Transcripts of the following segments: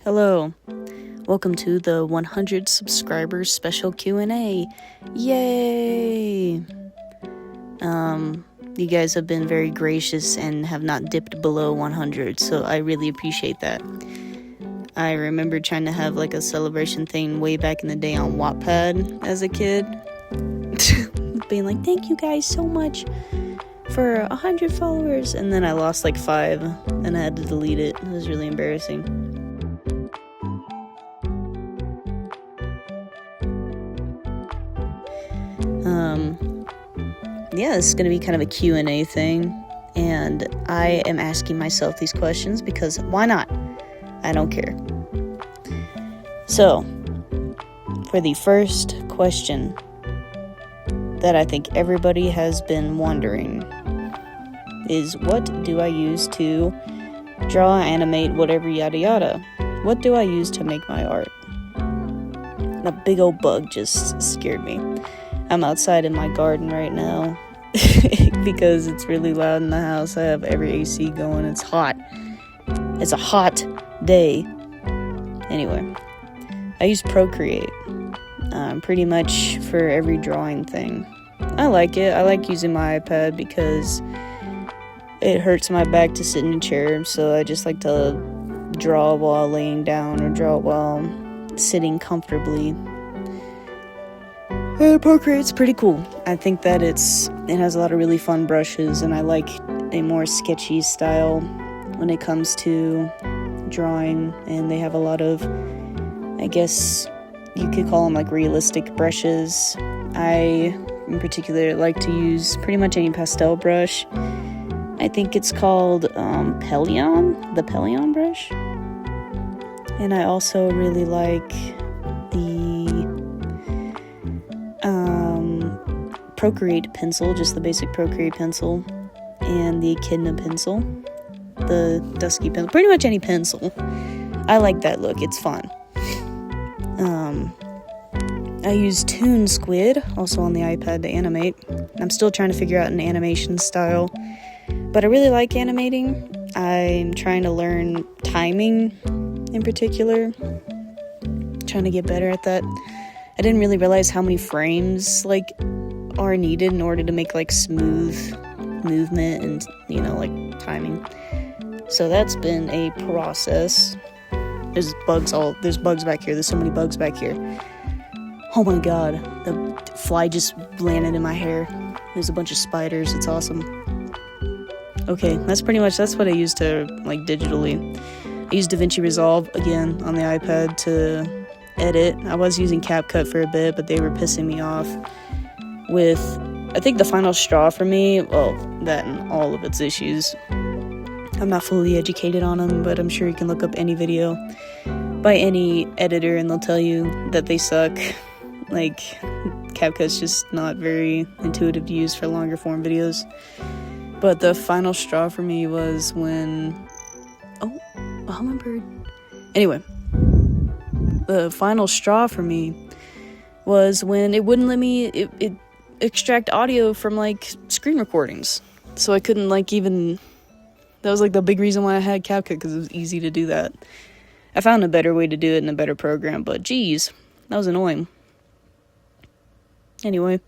Hello, welcome to the 100 subscribers special Q&A. Yay! You guys have been very gracious and have not dipped below 100, so I really appreciate that. I remember trying to have like a celebration thing way back in the day on Wattpad as a kid. Being like, thank you guys so much for 100 followers, and then I lost like 5 and I had to delete it. It was really embarrassing. Yeah, this is going to be kind of a Q&A thing, and I am asking myself these questions because why not? I don't care. So, for the first question that I think everybody has been wondering is, what do I use to draw, animate, whatever, yada yada? What do I use to make my art? A big old bug just scared me. I'm outside in my garden right now because it's really loud in the house. I have every AC going. It's hot. It's a hot day. Anyway, I use Procreate pretty much for every drawing thing. I like it. I like using my iPad because it hurts my back to sit in a chair, so I just like to draw while laying down or draw while sitting comfortably. Procreate's pretty cool. I think that it has a lot of really fun brushes, and I like a more sketchy style when it comes to drawing, and they have a lot of, I guess you could call them like realistic brushes. I, in particular, like to use pretty much any pastel brush. I think it's called Pelion, the Pelion brush. And I also really like the Procreate pencil, just the basic Procreate pencil, and the Echidna pencil, the dusky pencil, pretty much any pencil. I like that look, it's fun. I use Toon Squid, also on the iPad, to animate. I'm still trying to figure out an animation style, but I really like animating. I'm trying to learn timing in particular, trying to get better at that. I didn't really realize how many frames like are needed in order to make like smooth movement and, you know, like timing. So that's been a process. There's bugs back here. There's so many bugs back here. Oh my god, the fly just landed in my hair. There's a bunch of spiders. It's awesome. Okay, that's what I use to, like, digitally. I use DaVinci Resolve, again, on the iPad to edit. I was using CapCut for a bit, but they were pissing me off with, I think the final straw for me, well, that and all of its issues. I'm not fully educated on them, but I'm sure you can look up any video by any editor and they'll tell you that they suck. Like, CapCut's just not very intuitive to use for longer form videos. But the final straw for me was when... Oh, a hummingbird. Anyway, the final straw for me was when it wouldn't let me it extract audio from, like, screen recordings. So I couldn't, like, even... That was, like, the big reason why I had CapCut, because it was easy to do that. I found a better way to do it in a better program, but geez, that was annoying. Anyway,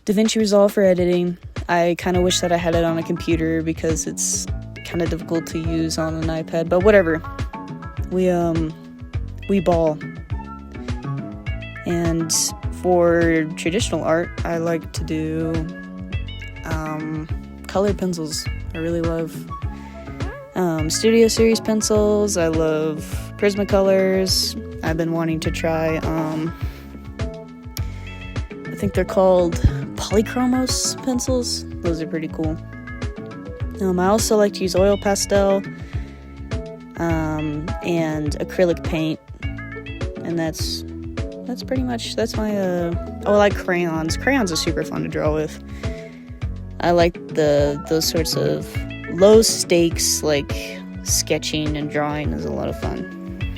DaVinci Resolve for editing. I kind of wish that I had it on a computer because it's kind of difficult to use on an iPad, but whatever. We ball. And for traditional art, I like to do colored pencils. I really love Studio Series pencils. I love Prismacolors. I've been wanting to try, I think they're called Polychromos pencils. Those are pretty cool. I also like to use oil pastel and acrylic paint, and that's pretty much, that's my, I like crayons. Crayons are super fun to draw with. I like those sorts of low stakes, like sketching and drawing is a lot of fun.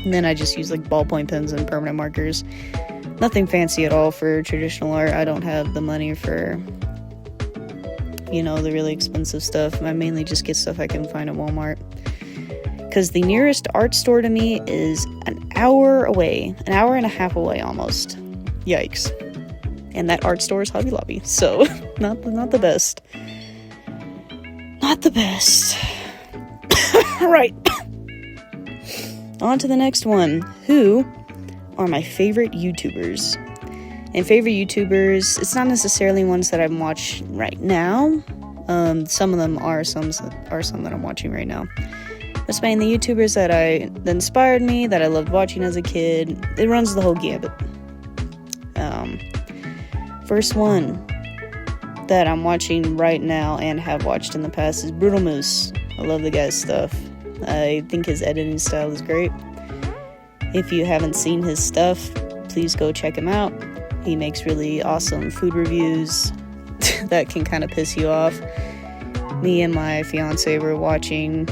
And then I just use like ballpoint pens and permanent markers. Nothing fancy at all for traditional art. I don't have the money for, you know, the really expensive stuff. I mainly just get stuff I can find at Walmart. because the nearest art store to me is an hour away, an hour and a half away almost. Yikes. And that art store is Hobby Lobby, so not the best. Not the best. Right. On to the next one. Who are my favorite YouTubers? And favorite YouTubers, it's not necessarily ones that I'm watching right now. Some of them are some that I'm watching right now. It's mainly YouTubers that inspired me, that I loved watching as a kid. It runs the whole gambit. First one that I'm watching right now and have watched in the past is Brutal Moose. I love the guy's stuff. I think his editing style is great. If you haven't seen his stuff, please go check him out. He makes really awesome food reviews that can kind of piss you off. Me and my fiance were watching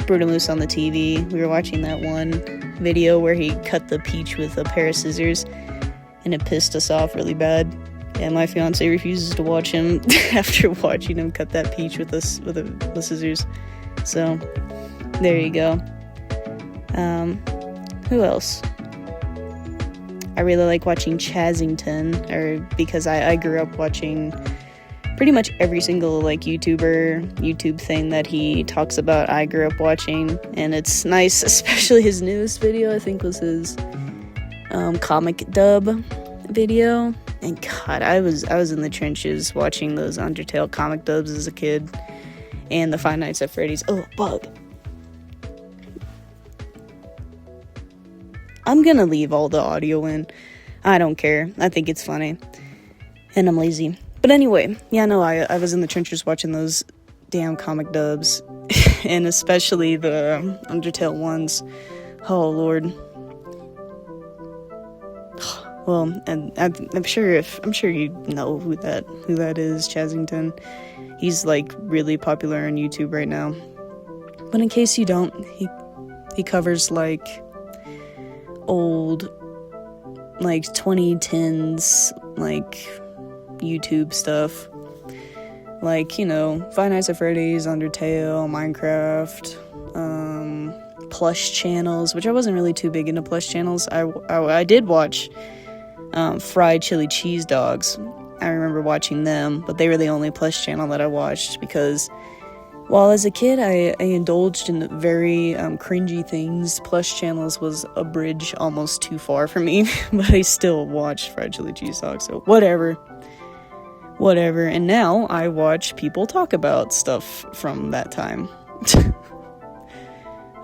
Brutal Moose on the TV. We were watching that one video where he cut the peach with a pair of scissors, and it pissed us off really bad. And my fiance refuses to watch him after watching him cut that peach with the scissors. So, there you go. Who else? I really like watching Chazington, because I grew up watching pretty much every single YouTube thing that he talks about. I grew up watching, and it's nice, especially his newest video, I think was his comic dub video. And God, I was in the trenches watching those Undertale comic dubs as a kid, and the Five Nights at Freddy's. Oh, bug. I'm gonna leave all the audio in. I don't care. I think it's funny. And I'm lazy. But anyway, yeah, no, I was in the trenches watching those damn comic dubs. And especially the Undertale ones. Oh, Lord. Well, and I'm sure you know who that is, Chazington. He's really popular on YouTube right now. But in case you don't, he covers old 2010s YouTube stuff, Five Nights at Freddy's, Undertale, Minecraft, plush channels, which I wasn't really too big into plush channels. I did watch fried chili cheese dogs. I remember watching them, but they were the only plush channel that I watched, because while as a kid I indulged in very cringy things, plush channels was a bridge almost too far for me. But I still watched fried chili cheese dogs, so whatever. And now I watch people talk about stuff from that time.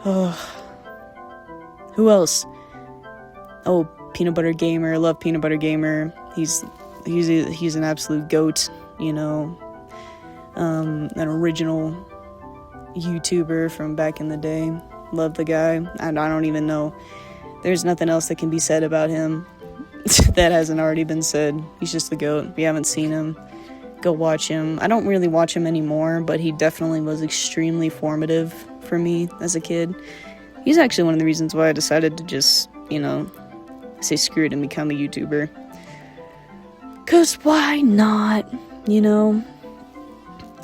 Who else? Oh, Peanut Butter Gamer. I love Peanut Butter Gamer. He's an absolute goat, an original YouTuber from back in the day. Love the guy. I don't even know. There's nothing else that can be said about him that hasn't already been said. He's just the goat. If you haven't seen him, go watch him. I don't really watch him anymore, but he definitely was extremely formative for me as a kid. He's actually one of the reasons why I decided to just, say screw it and become a YouTuber. 'Cause why not?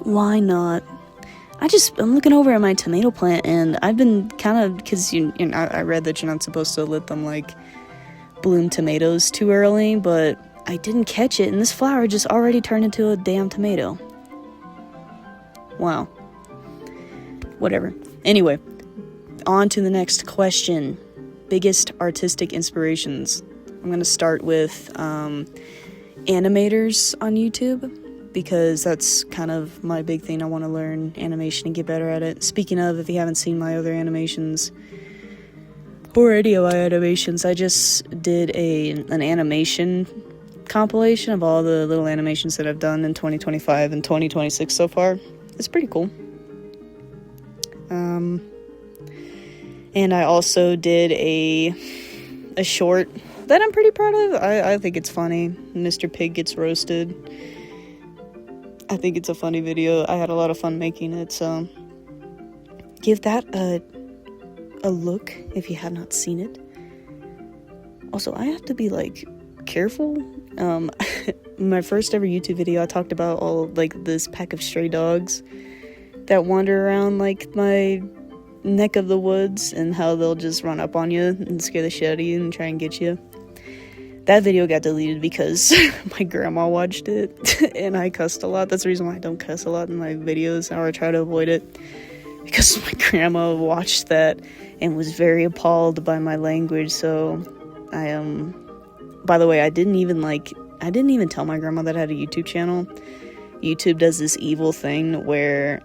Why not? I'm looking over at my tomato plant, and I've been because I read that you're not supposed to let them bloom tomatoes too early, but I didn't catch it, and this flower just already turned into a damn tomato. Wow. Whatever. Anyway, on to the next question. Biggest artistic inspirations. I'm gonna start with animators on YouTube, because that's kind of my big thing. I want to learn animation and get better at it. Speaking of, if you haven't seen my other animations, or any of my animations, I just did an animation compilation of all the little animations that I've done in 2025 and 2026 so far. It's pretty cool. And I also did a short that I'm pretty proud of. I think it's funny. Mr. Pig Gets Roasted. I think it's a funny video. I had a lot of fun making it, so give that a look if you have not seen it. Also, I have to be careful. My first ever YouTube video, I talked about all this pack of stray dogs that wander around my neck of the woods and how they'll just run up on you and scare the shit out of you and try and get you. That video got deleted because my grandma watched it and I cussed a lot. That's the reason why I don't cuss a lot in my videos, or I try to avoid it, because my grandma watched that and was very appalled by my language. So I by the way, I didn't even tell my grandma that I had a YouTube channel. YouTube does this evil thing where,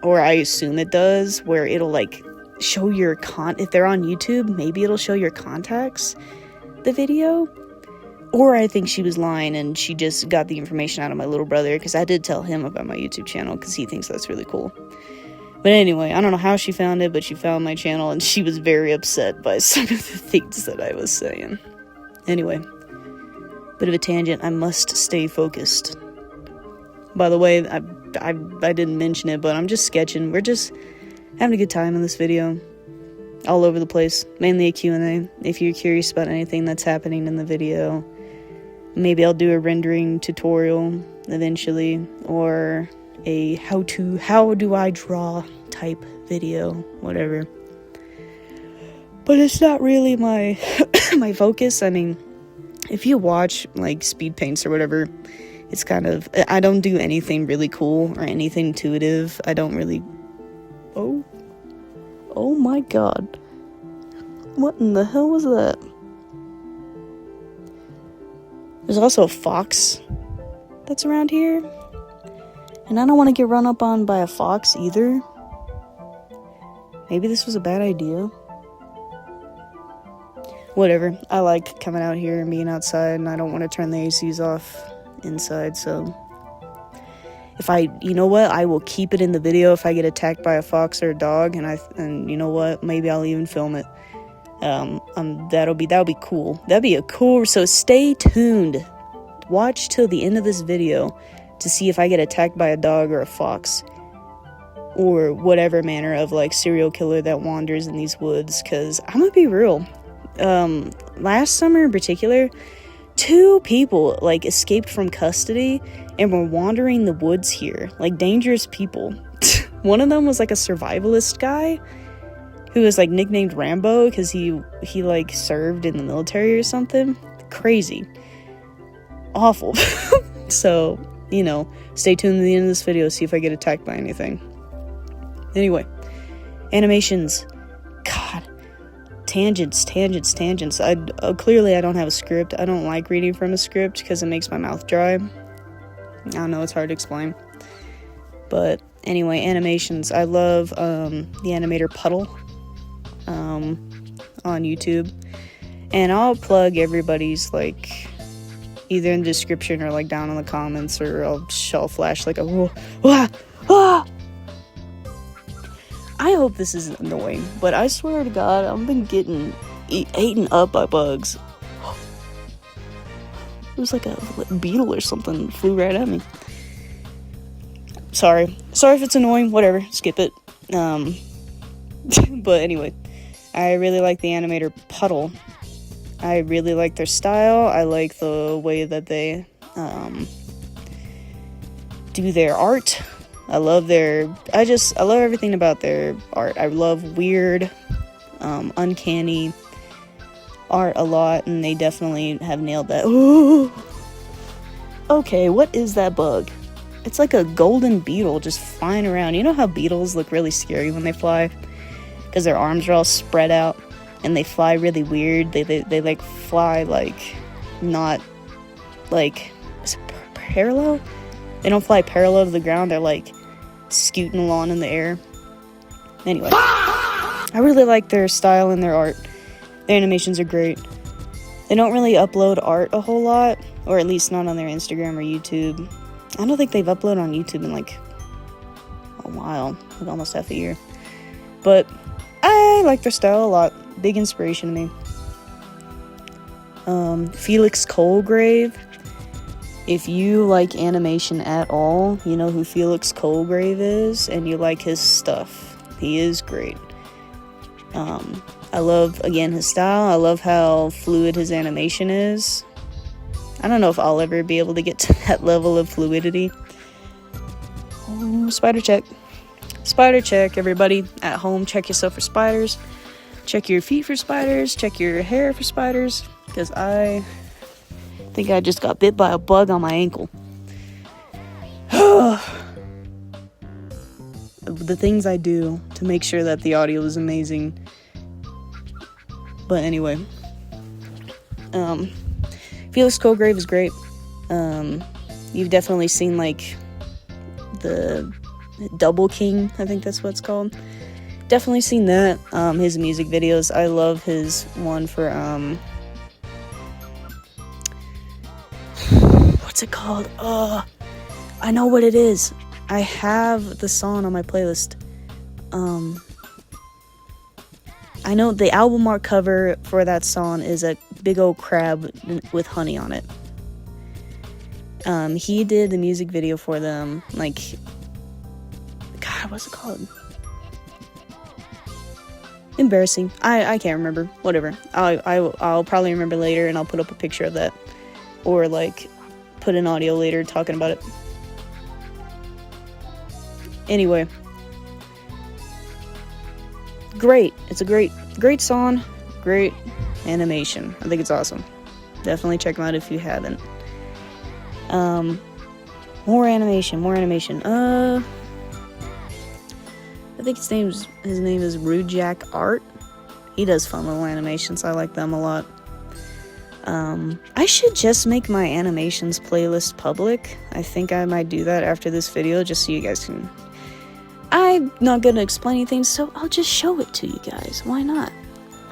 or I assume it does, where it'll like show your if they're on YouTube, maybe it'll show your contacts the video. Or I think she was lying and she just got the information out of my little brother, because I did tell him about my YouTube channel because he thinks that's really cool. But anyway, I don't know how she found it, but she found my channel and she was very upset by some of the things that I was saying. Anyway, bit of a tangent. I must stay focused. By the way, I didn't mention it, but I'm just sketching. We're just having a good time in this video. All over the place. Mainly a Q&A. If you're curious about anything that's happening in the video, maybe I'll do a rendering tutorial eventually, or a how do I draw type video, whatever. But it's not really my my focus. I mean, if you watch like Speedpaints or whatever, it's kind of, I don't do anything really cool or anything intuitive. I don't really, oh my god. What in the hell was that? There's also a fox that's around here. And I don't want to get run up on by a fox either. Maybe this was a bad idea. Whatever. I like coming out here and being outside, and I don't want to turn the ACs off inside, so you know what, I will keep it in the video if I get attacked by a fox or a dog, and you know what, maybe I'll even film it. That'll be cool. That'd be a cool, so stay tuned. Watch till the end of this video to see if I get attacked by a dog or a fox, or whatever manner of like serial killer that wanders in these woods, because I'm gonna be real. Last summer in particular, 2 people like escaped from custody and were wandering the woods here, like dangerous people. One of them was like a survivalist guy who was like nicknamed Rambo because he like served in the military or something. Crazy. Awful. So, you know, stay tuned to the end of this video, see if I get attacked by anything. Anyway, animations. God. Tangents. Clearly I don't have a script. I don't like reading from a script because it makes my mouth dry. I don't know, it's hard to explain. But anyway, animations. I love the animator Puddle on YouTube. And I'll plug everybody's like either in the description or like down in the comments, or I'll flash like a I hope this isn't annoying, but I swear to God, I've been getting eaten up by bugs. It was like a beetle or something flew right at me. Sorry if it's annoying, whatever, skip it. But anyway, I really like the animator Puddle. I really like their style. I like the way that they do their art. I love everything about their art. I love weird, uncanny art a lot, and they definitely have nailed that. Ooh. Okay, what is that bug? It's like a golden beetle just flying around. You know how beetles look really scary when they fly? Because their arms are all spread out, and they fly really weird. They like fly like, not like, is it parallel? They don't fly parallel to the ground. They're like scooting along in the air. Anyway, I really like their style and their art. Their animations are great. They don't really upload art a whole lot, or at least not on their Instagram or YouTube. I don't think they've uploaded on YouTube in like a while, like almost half a year. But I like their style a lot. Big inspiration to me. Felix Colgrave. If you like animation at all, you know who Felix Colgrave is, and you like his stuff. He is great. I love, again, his style. I love how fluid his animation is. I don't know if I'll ever be able to get to that level of fluidity. Spider check. Spider check, everybody at home. Check yourself for spiders. Check your feet for spiders. Check your hair for spiders. Because I think I just got bit by a bug on my ankle. The things I do to make sure that the audio is amazing. But anyway. Felix Colgrave is great. You've definitely seen, like, the Double King, I think that's what it's called. Definitely seen that. His music videos. I love his one for, what's it called? I know what it is. I have the song on my playlist. I know the album art cover for that song is a big old crab with honey on it. He did the music video for them, like, God, what's it called? Embarrassing. I can't remember. Whatever. I'll probably remember later, and I'll put up a picture of that, or like put an audio later talking about it. Anyway, great. It's a great song, great animation. I think it's awesome. Definitely check them out if you haven't. More animation. I think his name is Rujak Art. He does fun little animations. I like them a lot. I should just make my animations playlist public. I think I might do that after this video, just so you guys can... I'm not gonna explain anything, so I'll just show it to you guys. Why not?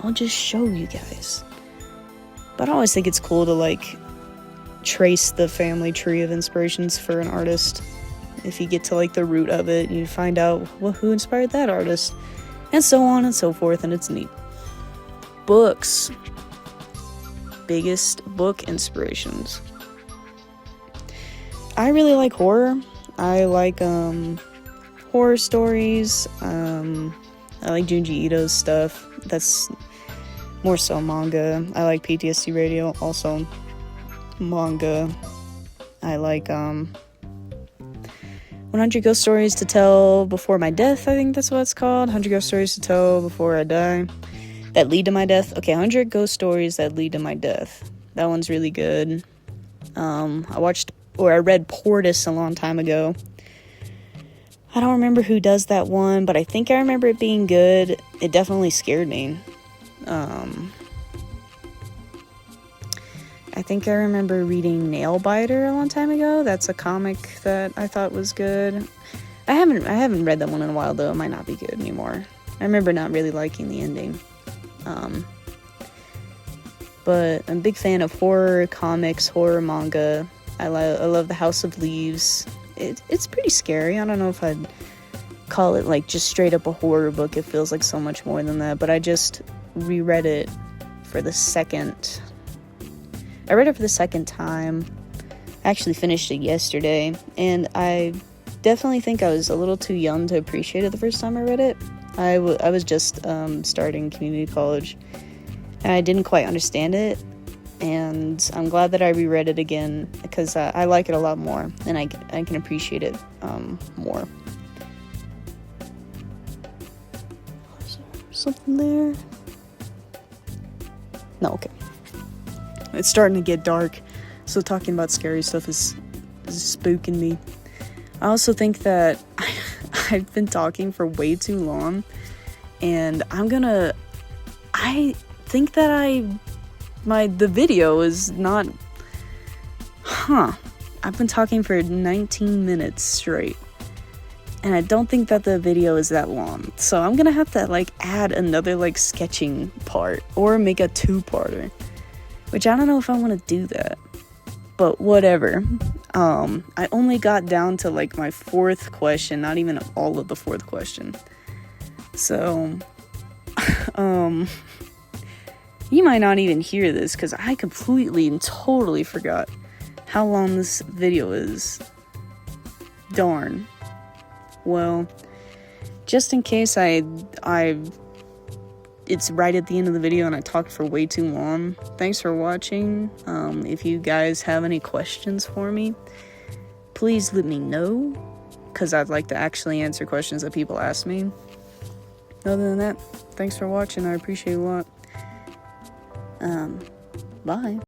I'll just show you guys. But I always think it's cool to, like, trace the family tree of inspirations for an artist. If you get to, like, the root of it, you find out who inspired that artist, and so on and so forth, and it's neat. Books. Biggest book inspirations. I really like horror. I like horror stories. I like Junji Ito's stuff. That's more so manga. I like PTSD Radio, also manga. I like 100 Ghost Stories to Tell Before My Death, I think that's what it's called. 100 Ghost Stories to Tell Before I Die. That Lead to My Death. Okay, 100 Ghost Stories That Lead to My Death. That one's really good. I read Portis a long time ago. I don't remember who does that one, but I think I remember it being good. It definitely scared me. I think I remember reading Nailbiter a long time ago. That's a comic that I thought was good. I haven't read that one in a while, though. It might not be good anymore. I remember not really liking the ending. But I'm a big fan of horror comics, horror manga. I love The House of Leaves. It's pretty scary. I don't know if I'd call it, like, just straight up a horror book. It feels like so much more than that. But I just reread it for the second... I read it for the second time. I actually finished it yesterday. And I definitely think I was a little too young to appreciate it the first time I read it. I was just starting community college. And I didn't quite understand it. And I'm glad that I reread it again, because I like it a lot more, and I can appreciate it more. Is there something there? No, okay. It's starting to get dark, so talking about scary stuff is spooking me. I also think that I've been talking for way too long, and I think that the video is not... I've been talking for 19 minutes straight. And I don't think that the video is that long. So I'm gonna have to, like, add another, like, sketching part. Or make a two-parter. Which I don't know if I want to do that. But whatever. I only got down to, like, my fourth question. Not even all of the fourth question. So... you might not even hear this, because I completely and totally forgot how long this video is. Darn. Well, just in case it's right at the end of the video and I talked for way too long, thanks for watching. If you guys have any questions for me, please let me know. because I'd like to actually answer questions that people ask me. Other than that, thanks for watching. I appreciate it a lot. Bye.